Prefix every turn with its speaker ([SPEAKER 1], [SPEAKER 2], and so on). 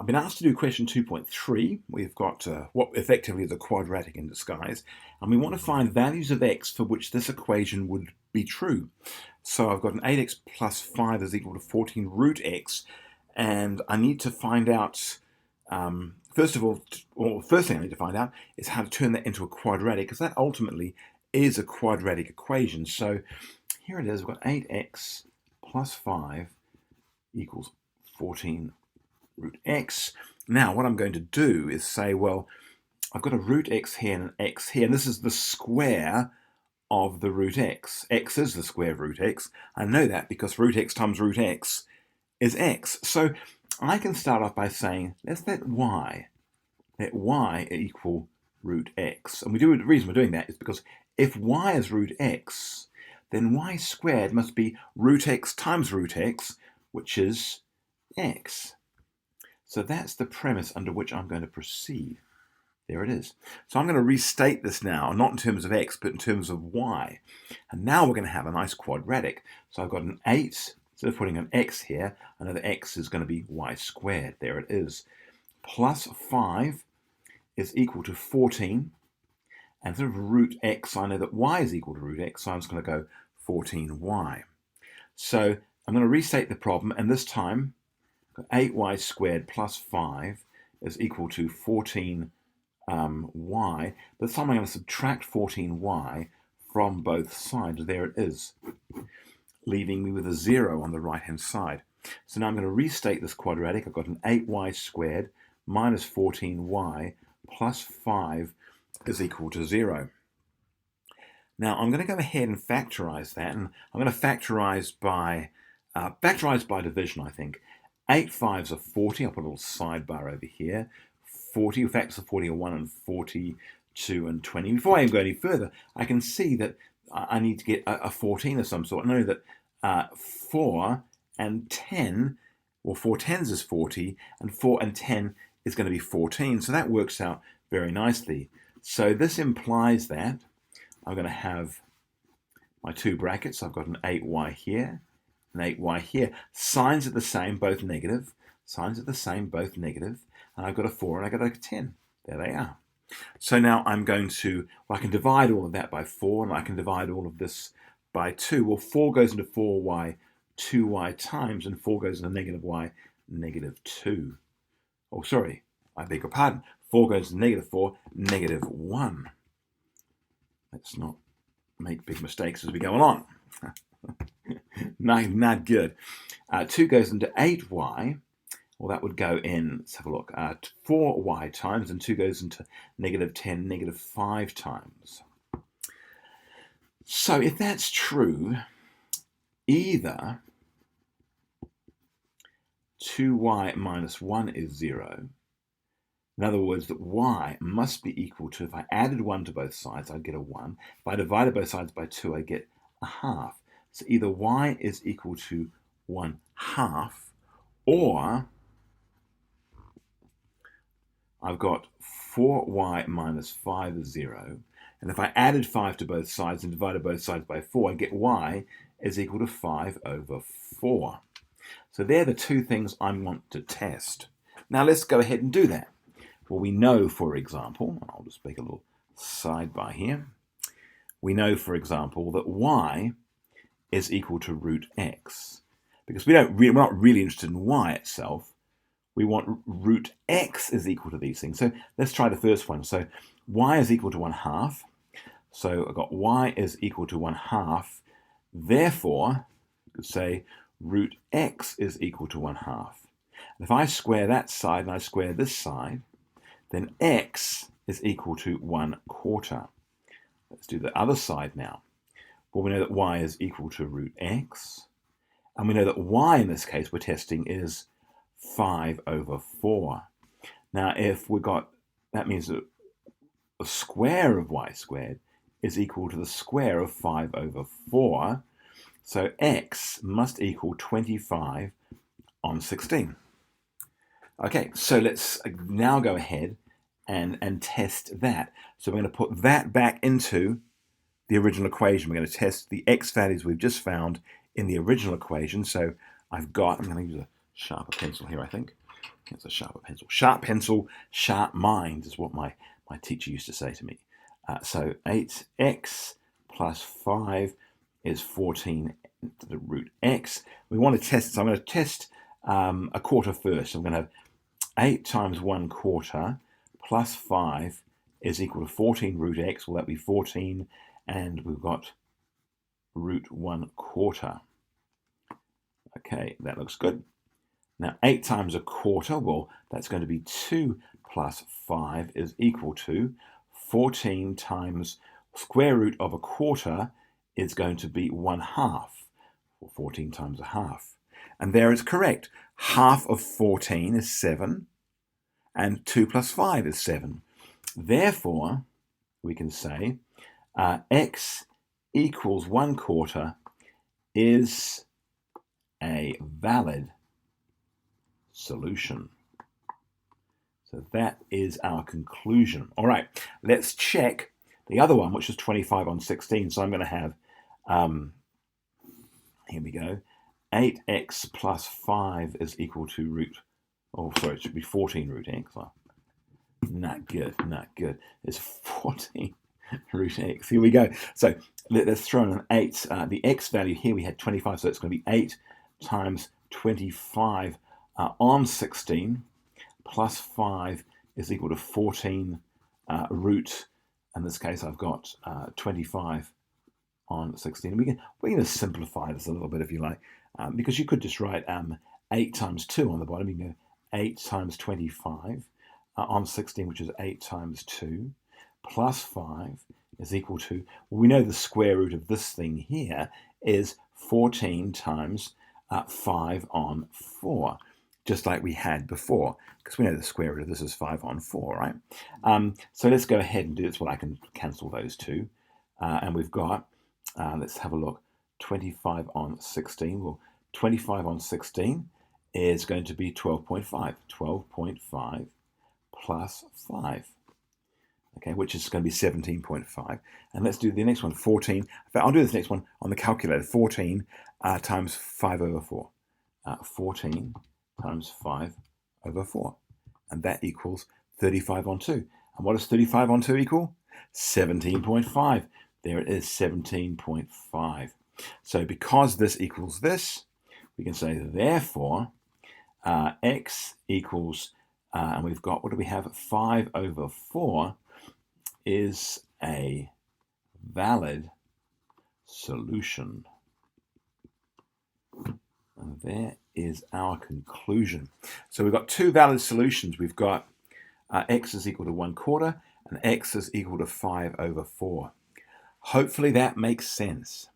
[SPEAKER 1] I've been asked to do question 2.3. We've got what effectively is a quadratic in disguise, and we want to find values of x for which this equation would be true. So I've got an 8x plus 5 is equal to 14 root x, and I need to find out, first thing I need to find out is how to turn that into a quadratic, because that ultimately is a quadratic equation. So here it is, we've got 8x plus 5 equals 14 root x. Now what I'm going to do is say, well, I've got a root x here and an x here, and this is the square of the root x. X is the square of root x. I know that because root x times root x is x. So I can start off by saying, let's let y equal root x. And the reason we're doing that is because if y is root x, then y squared must be root x times root x, which is x. So that's the premise under which I'm going to proceed. There it is. So I'm going to restate this now, not in terms of x, but in terms of y. And now we're going to have a nice quadratic. So I've got an 8, instead of putting an x here, I know that x is going to be y squared. There it is. Plus 5 is equal to 14. And instead of root x, I know that y is equal to root x, so I'm just going to go 14y. So I'm going to restate the problem, and this time 8y squared plus 5 is equal to 14y. This time I'm going to subtract 14y from both sides. There it is, leaving me with a 0 on the right-hand side. So now I'm going to restate this quadratic. I've got an 8y squared minus 14y plus 5 is equal to 0. Now I'm going to go ahead and factorize that, and I'm going to factorize by division, I think. 8 5s are 40. I'll put a little sidebar over here. 40 factors of 40 are 1 and 42 and 20. Before I even go any further, I can see that I need to get a 14 of some sort. I know that 4 and 10, well, 4 tens is 40, and 4 and 10 is going to be 14. So that works out very nicely. So this implies that I'm going to have my two brackets. I've got an 8y here, an 8y here. Signs are the same, both negative. Signs are the same, both negative. And I've got a 4 and I've got a 10. There they are. So now I'm going to, well, I can divide all of that by 4, and I can divide all of this by 2. Well, 4 goes into 4y, 2y times, and 4 goes into negative y, negative 2. Oh, sorry, I beg your pardon. 4 goes to negative 4, negative 1. Let's not make big mistakes as we go along. Not good. 2 goes into 8y. Well, that would go in, let's have a look, 4y times, and 2 goes into negative 10, negative 5 times. So if that's true, either 2y minus 1 is 0. In other words, that y must be equal to, if I added 1 to both sides, I'd get a 1. If I divided both sides by 2, I'd get a half. So either y is equal to 1/2, or I've got 4y minus 5 is 0. And if I added 5 to both sides and divided both sides by 4, I'd get y is equal to 5 over 4. So they're the two things I want to test. Now let's go ahead and do that. Well, we know, for example, I'll just make a little sidebar here. We know, for example, that y is equal to root x. Because we're not really interested in y itself. We want root x is equal to these things. So let's try the first one. So y is equal to 1/2. So I've got y is equal to 1/2. Therefore, you could say root x is equal to 1/2. And if I square that side and I square this side, then x is equal to 1/4. Let's do the other side now. Well, we know that y is equal to root x. And we know that y in this case we're testing is 5 over 4. Now, if we got, that means that the square of y squared is equal to the square of 5 over 4. So x must equal 25 on 16. Okay, so let's now go ahead and test that. So we're going to put that back into the original equation. We're going to test the x values we've just found in the original equation. So I'm going to use a Sharper pencil here, I think. It's a sharper pencil. Sharp pencil, sharp mind is what my teacher used to say to me. So 8x plus 5 is 14 to the root x. We want to test, so I'm going to test a quarter first. I'm going to have 8 times 1 quarter plus 5 is equal to 14 root x. Well, that be 14, and we've got root 1 quarter. Okay, that looks good. Now, 8 times a quarter, well, that's going to be 2 plus 5 is equal to 14 times square root of a quarter is going to be 1/2, or 14 times a half. And there it's correct. Half of 14 is 7, and 2 plus 5 is 7. Therefore, we can say x equals 1 quarter is a valid solution. So that is our conclusion. All right, let's check the other one, which is 25 on 16. So I'm going to have, here we go, 8x plus 5 is equal to root, oh, sorry, it should be 14 root x. Oh, not good, not good. It's 14 root x. Here we go. So let's throw in an 8. The x value here, we had 25, so it's going to be 8 times 25 on 16 plus 5 is equal to 14 root, in this case I've got 25 on 16. We're going to simplify this a little bit if you like, because you could just write 8 times 2 on the bottom. You can go 8 times 25 on 16, which is 8 times 2, plus 5 is equal to, well, we know the square root of this thing here is 14 times 5 on 4, just like we had before, because we know the square root of this is 5 on 4, right? So let's go ahead and do this. Well, I can cancel those two. And we've got, let's have a look, 25 on 16. Well, 25 on 16 is going to be 12.5. 12.5 plus 5. Okay, which is going to be 17.5. And let's do the next one, 14. In fact, I'll do this next one on the calculator. 14 times 5 over 4. 14 times 5 over 4. And that equals 35 on 2. And what does 35 on 2 equal? 17.5. There it is, 17.5. So because this equals this, we can say, therefore, x equals, and we've got, what do we have? 5 over 4 is a valid solution. And there is our conclusion. So we've got two valid solutions. We've got x is equal to 1 quarter and x is equal to 5 over 4. Hopefully that makes sense.